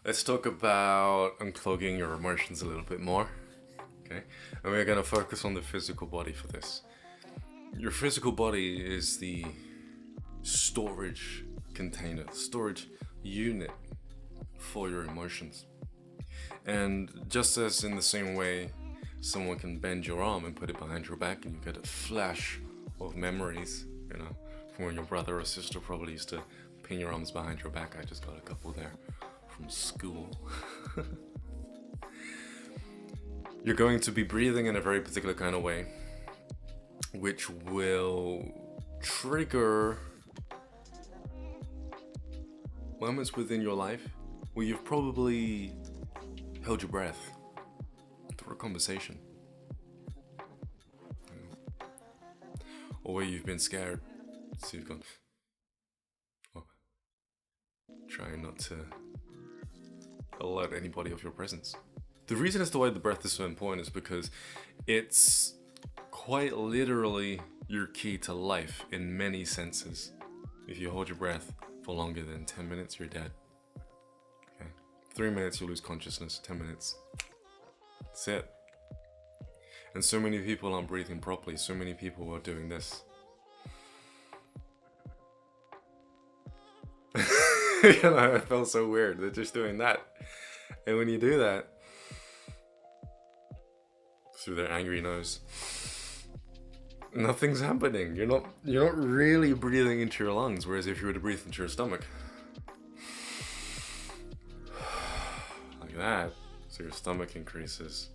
Let's talk about unclogging your emotions a little bit more. Okay? And we're going to focus on the physical body for this. Your physical body is the storage container, storage unit for your emotions. And just as in the same way someone can bend your arm and put it behind your back and you get a flash of memories, from when your brother or sister probably used to pin your arms behind your back. I just got a couple there from school. You're going to be breathing in a very particular kind of way, which will trigger moments within your life where you've probably held your breath through a conversation, or where you've been scared, so you've gone, trying not to alert anybody of your presence. The reason as to why the breath is so important is because it's quite literally your key to life in many senses. If you hold your breath for longer than 10 minutes, you're dead. Okay? 3 minutes, you lose consciousness. 10 minutes, that's it. And so many people aren't breathing properly. So many people are doing this. It felt so weird. They're just doing that. And when you do that, through their angry nose, nothing's happening. You're not really breathing into your lungs. Whereas if you were to breathe into your stomach, like that, so your stomach increases,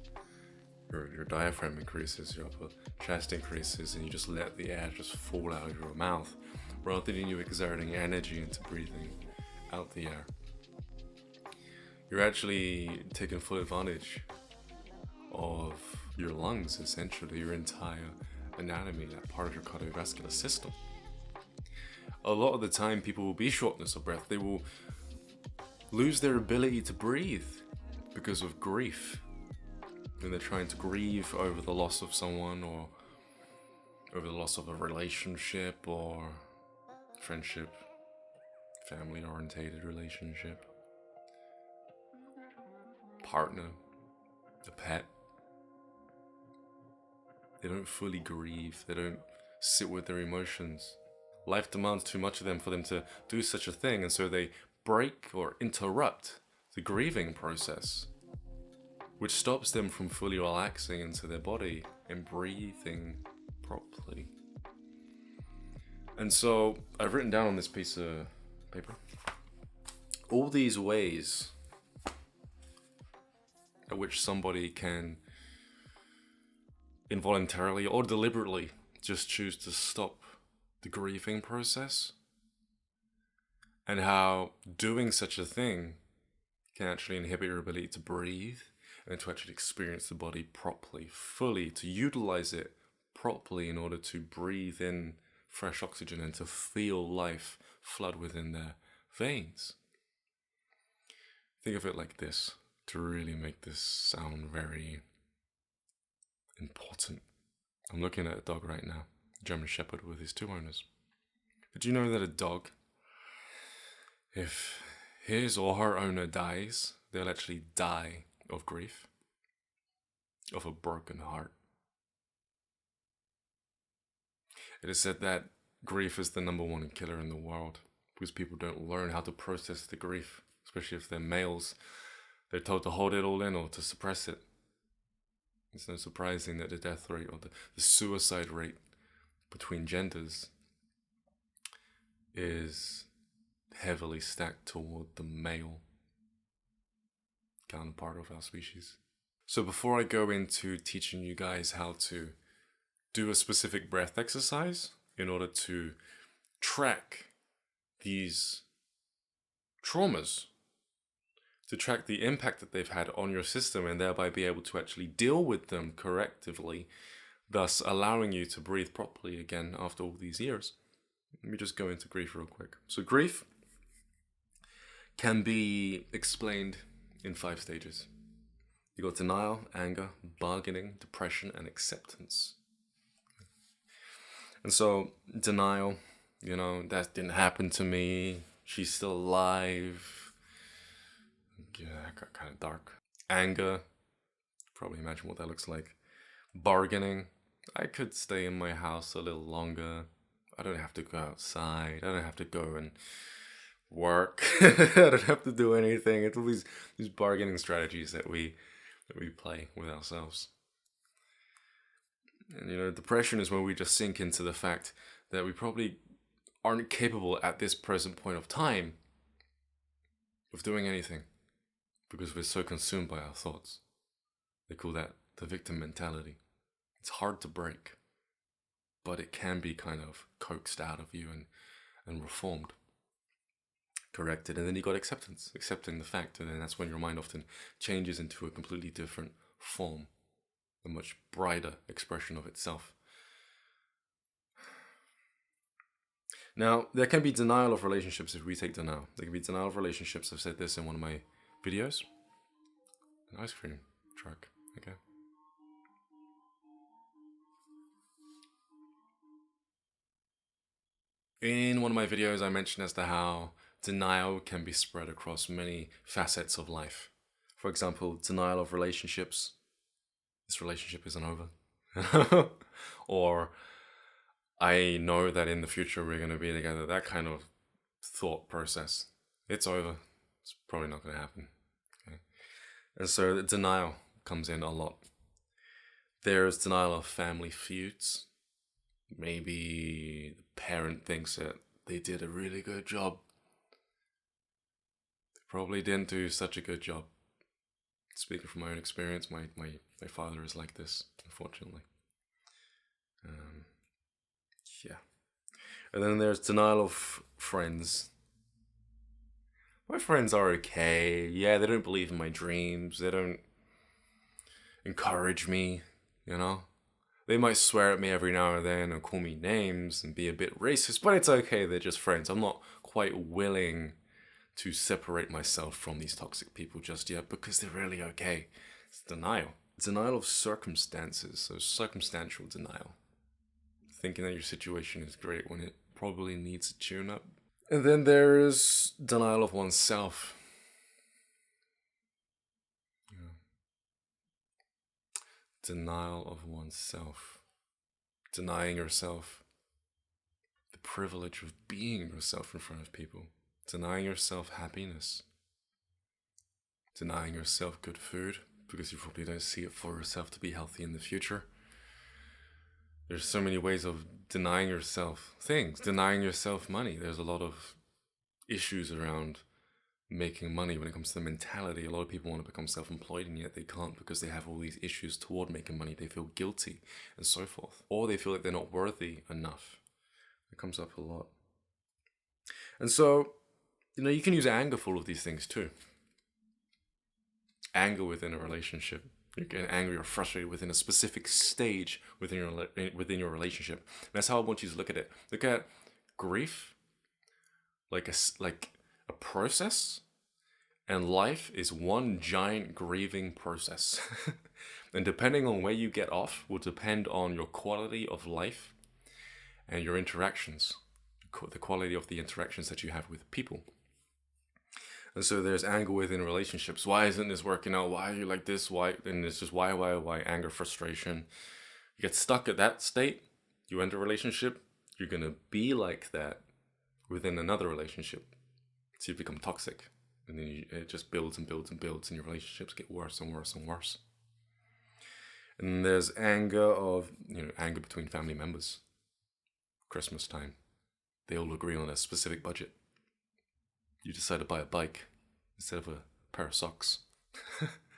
your diaphragm increases, your upper chest increases, and you just let the air just fall out of your mouth, rather than you exerting energy into breathing out the air. You're actually taking full advantage of your lungs, essentially, your entire anatomy, that part of your cardiovascular system. A lot of the time, people will be shortness of breath. They will lose their ability to breathe because of grief. When they're trying to grieve over the loss of someone, or over the loss of a relationship, or friendship, family-orientated relationship, partner, a pet. They don't fully grieve. They don't sit with their emotions. Life demands too much of them for them to do such a thing, and so they break or interrupt the grieving process, which stops them from fully relaxing into their body and breathing properly. And so I've written down on this piece of paper all these ways at which somebody can involuntarily or deliberately just choose to stop the grieving process, and how doing such a thing can actually inhibit your ability to breathe and to actually experience the body properly, fully, to utilize it properly in order to breathe in fresh oxygen and to feel life flood within their veins. Think of it like this, to really make this sound very important. I'm looking at a dog right now, a German Shepherd with his 2 owners. Did you know that a dog, if his or her owner dies, they'll actually die of grief, of a broken heart? It is said that grief is the #1 killer in the world, because people don't learn how to process the grief, especially if they're males. They're told to hold it all in or to suppress it. It's no surprising that the death rate or the suicide rate between genders is heavily stacked toward the male counterpart of our species. So before I go into teaching you guys how to do a specific breath exercise in order to track these traumas, to track the impact that they've had on your system, and thereby be able to actually deal with them correctively, thus allowing you to breathe properly again after all these years. Let me just go into grief real quick. So grief can be explained in 5 stages. You got denial, anger, bargaining, depression, and acceptance. And so denial, that didn't happen to me. She's still alive. got kind of dark. Anger, probably imagine what that looks like. Bargaining, I could stay in my house a little longer. I don't have to go outside. I don't have to go and work. I don't have to do anything. It's all these bargaining strategies that we play with ourselves. And depression is when we just sink into the fact that we probably aren't capable at this present point of time of doing anything because we're so consumed by our thoughts. They call that the victim mentality. It's hard to break, but it can be kind of coaxed out of you and reformed, corrected. And then you got acceptance, accepting the fact. And then that's when your mind often changes into a completely different form, a much brighter expression of itself. Now, there can be denial of relationships if we take denial. There can be denial of relationships. I've said this in one of my videos. An ice cream truck, okay. In one of my videos, I mentioned as to how denial can be spread across many facets of life. For example, denial of relationships. This relationship isn't over. Or I know that in the future we're going to be together. That kind of thought process. It's over. It's probably not going to happen. Okay? And so the denial comes in a lot. There's denial of family feuds. Maybe the parent thinks that they did a really good job. They probably didn't do such a good job. Speaking from my own experience, my father is like this, unfortunately. Yeah. And then there's denial of friends. My friends are okay. Yeah, they don't believe in my dreams. They don't encourage me, They might swear at me every now and then and call me names and be a bit racist, but it's okay. They're just friends. I'm not quite willing to separate myself from these toxic people just yet because they're really okay. It's denial. Denial of circumstances, so circumstantial denial. Thinking that your situation is great when it probably needs a tune-up. And then there's denial of oneself. Yeah. Denial of oneself. Denying yourself the privilege of being yourself in front of people. Denying yourself happiness. Denying yourself good food because you probably don't see it for yourself to be healthy in the future. There's so many ways of denying yourself things, denying yourself money. There's a lot of issues around making money when it comes to the mentality. A lot of people want to become self-employed and yet they can't because they have all these issues toward making money. They feel guilty and so forth. Or they feel like they're not worthy enough. It comes up a lot. And so, you can use anger for all of these things too. Anger within a relationship. You're getting angry or frustrated within a specific stage within your relationship. And that's how I want you to look at it. Look at grief like a process, and life is one giant grieving process. And depending on where you get off will depend on your quality of life and your interactions, the quality of the interactions that you have with people. And so there's anger within relationships. Why isn't this working out? Why are you like this? Why? And it's just why? Anger, frustration. You get stuck at that state. You enter a relationship. You're going to be like that within another relationship. So you become toxic. And then it just builds and builds and builds. And your relationships get worse and worse and worse. And there's anger between family members. Christmas time. They all agree on a specific budget. You decide to buy a bike instead of a pair of socks.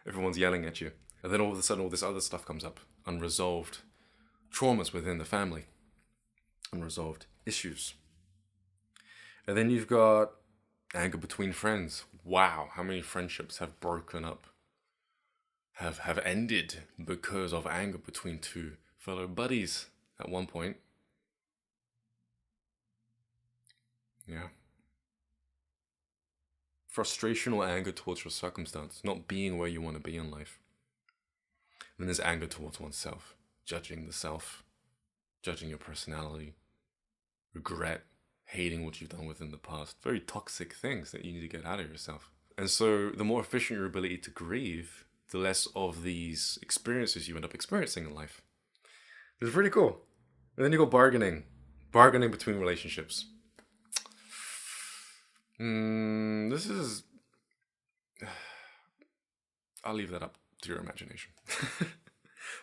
Everyone's yelling at you. And then all of a sudden all this other stuff comes up. Unresolved traumas within the family. Unresolved issues. And then you've got anger between friends. Wow, how many friendships have broken up? Have ended because of anger between two fellow buddies at one point. Yeah. Frustration or anger towards your circumstance, not being where you want to be in life. And then there's anger towards oneself, judging the self, judging your personality, regret, hating what you've done within the past. Very toxic things that you need to get out of yourself. And so the more efficient your ability to grieve, the less of these experiences you end up experiencing in life. It's pretty cool. And then you go bargaining. Bargaining between relationships. This is... I'll leave that up to your imagination.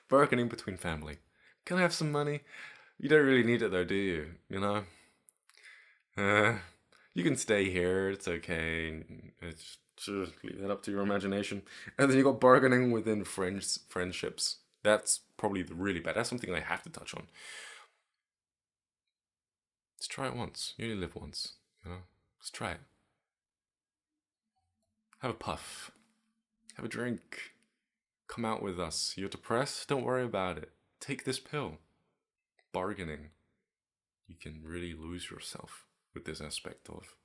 Bargaining between family. Can I have some money? You don't really need it though, do you? You know? You can stay here, it's okay. It's just leave that up to your imagination. And then you got bargaining within friendships. That's probably really bad. That's something I have to touch on. Let's try it once. You only live once, you know? Let's try it. Have a puff. Have a drink. Come out with us. You're depressed? Don't worry about it. Take this pill. Bargaining. You can really lose yourself with this aspect of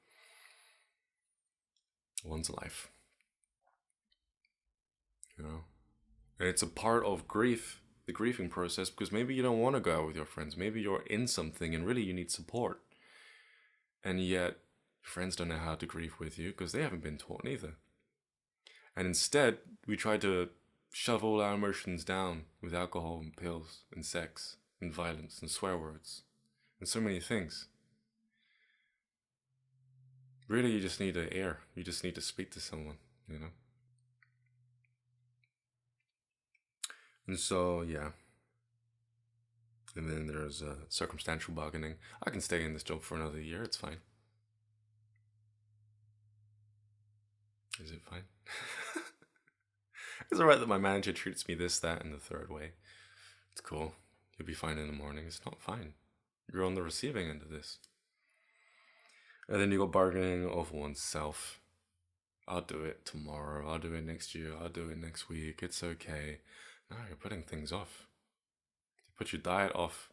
one's life. You know? And it's a part of grief, the grieving process, because maybe you don't want to go out with your friends. Maybe you're in something and really you need support. And yet, your friends don't know how to grieve with you because they haven't been taught either. And instead, we try to shove all our emotions down with alcohol and pills and sex and violence and swear words and so many things. Really, you just need to air. You just need to speak to someone, you know? And so, yeah. And then there's circumstantial bargaining. I can stay in this job for another year. It's fine. Is it fine? It's alright that my manager treats me this, that, and the third way. It's cool. You'll be fine in the morning. It's not fine. You're on the receiving end of this. And then you got bargaining of oneself. I'll do it tomorrow. I'll do it next year. I'll do it next week. It's okay. No, you're putting things off. You put your diet off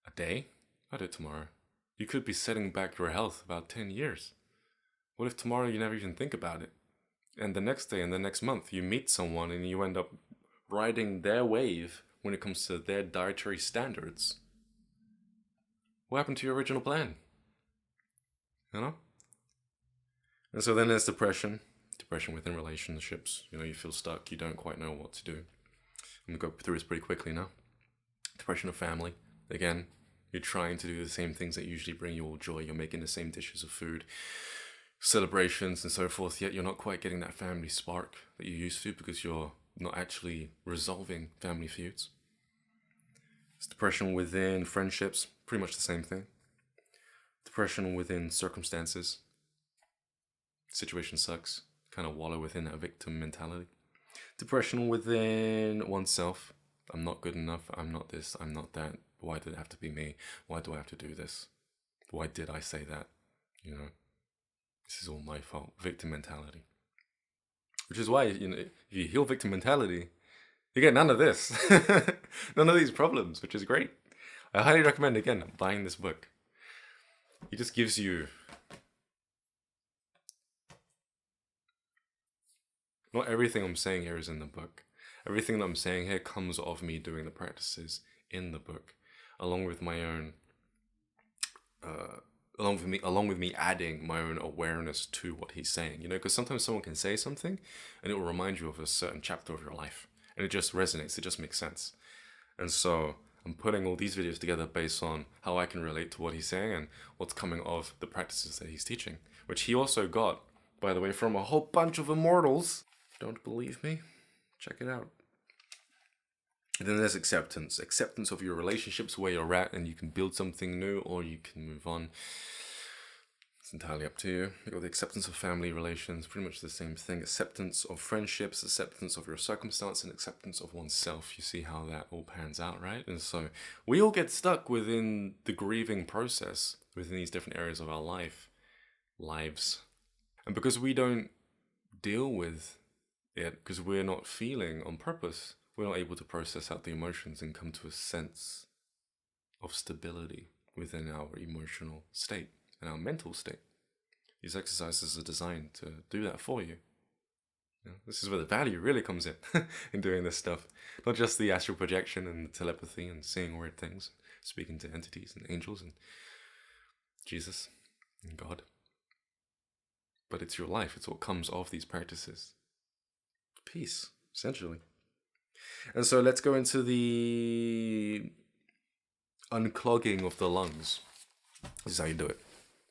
a day. I'll do it tomorrow. You could be setting back your health about 10 years. What if tomorrow you never even think about it? And the next day and the next month you meet someone and you end up riding their wave when it comes to their dietary standards. What happened to your original plan? You know? And so then there's depression. Depression within relationships. You know, you feel stuck. You don't quite know what to do. I'm going to go through this pretty quickly now. Depression of family. Again, you're trying to do the same things that usually bring you all joy. You're making the same dishes of food, celebrations and so forth, yet you're not quite getting that family spark that you used to because you're not actually resolving family feuds. It's depression within friendships, pretty much the same thing. Depression within circumstances. Situation sucks. Kind of wallow within that victim mentality. Depression within oneself. I'm not good enough. I'm not this. I'm not that. Why did it have to be me? Why do I have to do this? Why did I say that? You know, this is all my fault. Victim mentality. Which is why, you know, if you heal victim mentality, you get none of this. None of these problems, which is great. I highly recommend, again, buying this book. It just gives you... Not everything I'm saying here is in the book. Everything that I'm saying here comes of me doing the practices in the book, along with my own, along with me adding my own awareness to what he's saying. You know, because sometimes someone can say something, and it will remind you of a certain chapter of your life, and it just resonates. It just makes sense. And so I'm putting all these videos together based on how I can relate to what he's saying and what's coming of the practices that he's teaching, which he also got, by the way, from a whole bunch of immortals. Don't believe me? Check it out. And then there's acceptance. Acceptance of your relationships, where you're at, and you can build something new or you can move on. It's entirely up to you. You got the acceptance of family relations, pretty much the same thing. Acceptance of friendships, acceptance of your circumstance, and acceptance of oneself. You see how that all pans out, right? And so we all get stuck within the grieving process within these different areas of our lives. And because we don't deal with it, because we're not feeling on purpose, we're not able to process out the emotions and come to a sense of stability within our emotional state and our mental state. These exercises are designed to do that for you. You know, this is where the value really comes in doing this stuff. Not just the astral projection and the telepathy and seeing weird things, speaking to entities and angels and Jesus and God. but it's your life. It's what comes of these practices. Peace, essentially. And so let's go into the unclogging of the lungs. This is how you do it.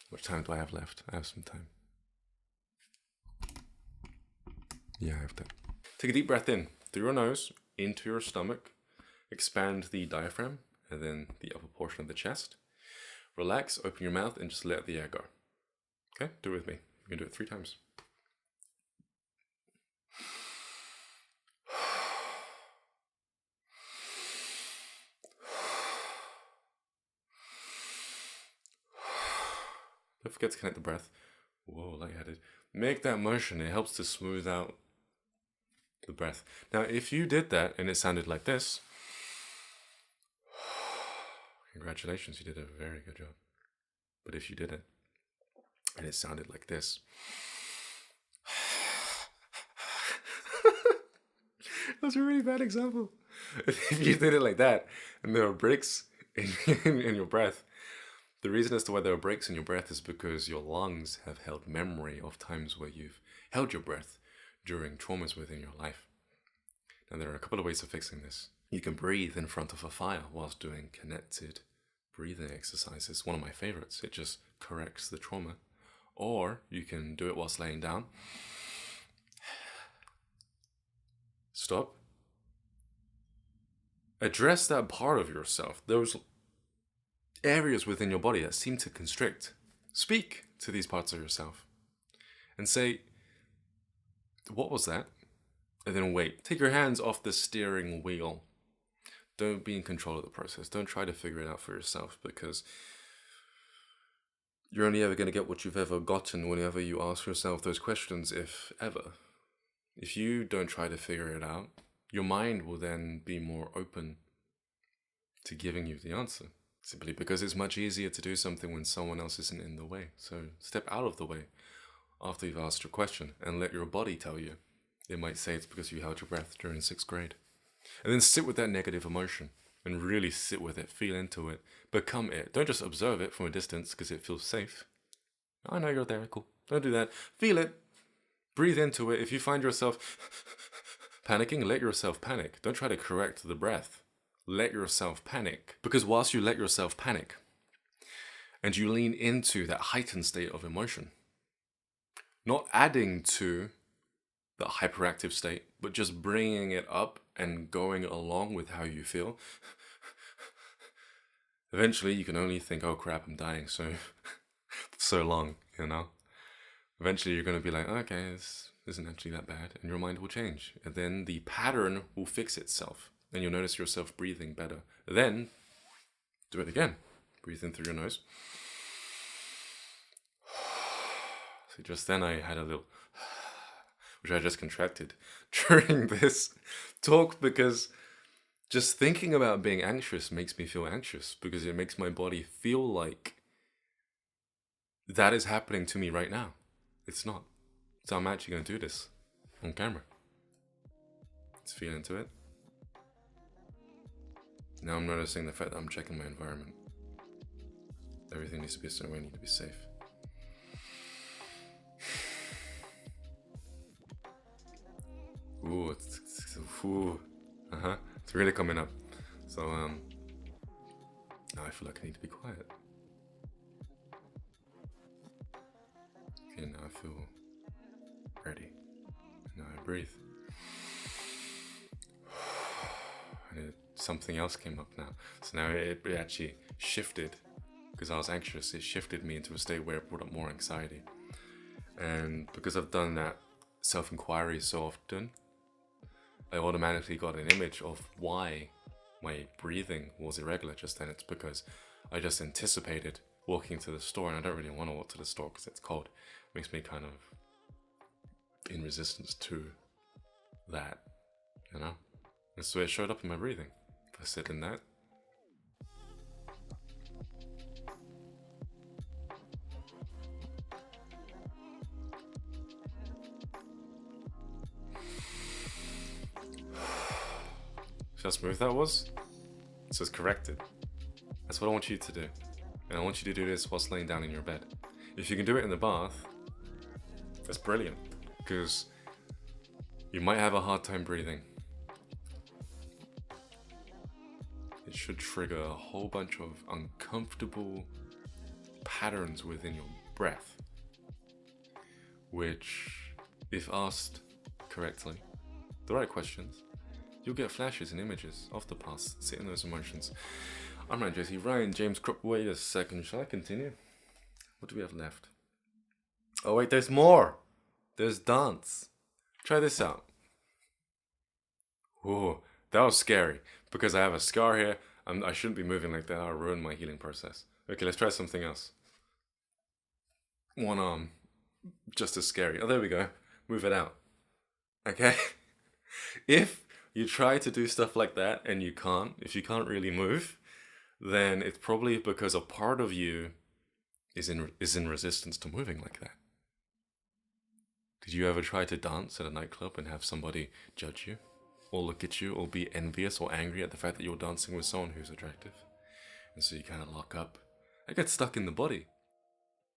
How much time do I have left? I have some time. Yeah, I have time. Take a deep breath in through your nose, into your stomach. Expand the diaphragm and then the upper portion of the chest. Relax, open your mouth, and just let the air go. Okay? Do it with me. You can do it 3 times. Don't forget to connect the breath. Whoa, lightheaded. Make that motion. It helps to smooth out the breath. Now, if you did that and it sounded like this, congratulations, you did a very good job. But if you did it and it sounded like this, that's a really bad example. If you did it like that and there were breaks in your breath, the reason as to why there are breaks in your breath is because your lungs have held memory of times where you've held your breath during traumas within your life. Now, there are a couple of ways of fixing this. You can breathe in front of a fire whilst doing connected breathing exercises. One of my favorites. It just corrects the trauma. Or you can do it whilst laying down. Stop. Address that part of yourself. Those areas within your body that seem to constrict. Speak to these parts of yourself and say, what was that? And then wait. Take your hands off the steering wheel. Don't be in control of the process. Don't try to figure it out for yourself, because you're only ever going to get what you've ever gotten whenever you ask yourself those questions, if ever. If you don't try to figure it out, your mind will then be more open to giving you the answer. Simply because it's much easier to do something when someone else isn't in the way. So step out of the way after you've asked your question and let your body tell you. It might say it's because you held your breath during 6th grade. And then sit with that negative emotion and really sit with it, feel into it, become it. Don't just observe it from a distance because it feels safe. I know you're there, cool. Don't do that. Feel it. Breathe into it. If you find yourself panicking, let yourself panic. Don't try to correct the breath. Let yourself panic. Because whilst you let yourself panic and you lean into that heightened state of emotion, not adding to the hyperactive state, but just bringing it up and going along with how you feel, eventually you can only think, oh crap, I'm dying so long, you know? Eventually you're going to be like, okay, this isn't actually that bad, and your mind will change. And then the pattern will fix itself, and you'll notice yourself breathing better. Then, do it again. Breathe in through your nose. So just then I had a little, which I just contracted during this talk, because just thinking about being anxious makes me feel anxious, because it makes my body feel like that is happening to me right now. It's not. So I'm actually going to do this on camera. Let's feel into it. Now I'm noticing the fact that I'm checking my environment. Everything needs to be a certain way. I need to be safe. Ooh, it's really coming up. So now I feel like I need to be quiet. Okay, now I feel ready. Now I breathe. And something else came up now. So now it actually shifted, because I was anxious. It shifted me into a state where it brought up more anxiety. And because I've done that self-inquiry so often, I automatically got an image of why my breathing was irregular just then. It's because I just anticipated walking to the store, and I don't really want to walk to the store because it's cold. It makes me kind of in resistance to that, you know? And so it showed up in my breathing. If I sit in that, see how smooth that was? So it's corrected. That's what I want you to do. And I want you to do this whilst laying down in your bed. If you can do it in the bath, It's brilliant, because you might have a hard time breathing. It should trigger a whole bunch of uncomfortable patterns within your breath, which, if asked correctly, the right questions, you'll get flashes and images of the past, sit in those emotions. I'm Ryan Jesse Ryan, James Crook. Wait a second, shall I continue? What do we have left? Oh wait, there's more! There's dance. Try this out. Whoa, that was scary, because I have a scar here. I shouldn't be moving like that, I'll ruin my healing process. Okay, let's try something else. One arm, just as scary. Oh, there we go. Move it out. Okay? If you try to do stuff like that and you can't, if you can't really move, then it's probably because a part of you is in resistance to moving like that. Did you ever try to dance at a nightclub and have somebody judge you, or look at you, or be envious or angry at the fact that you're dancing with someone who's attractive? And so you kind of lock up. It gets stuck in the body.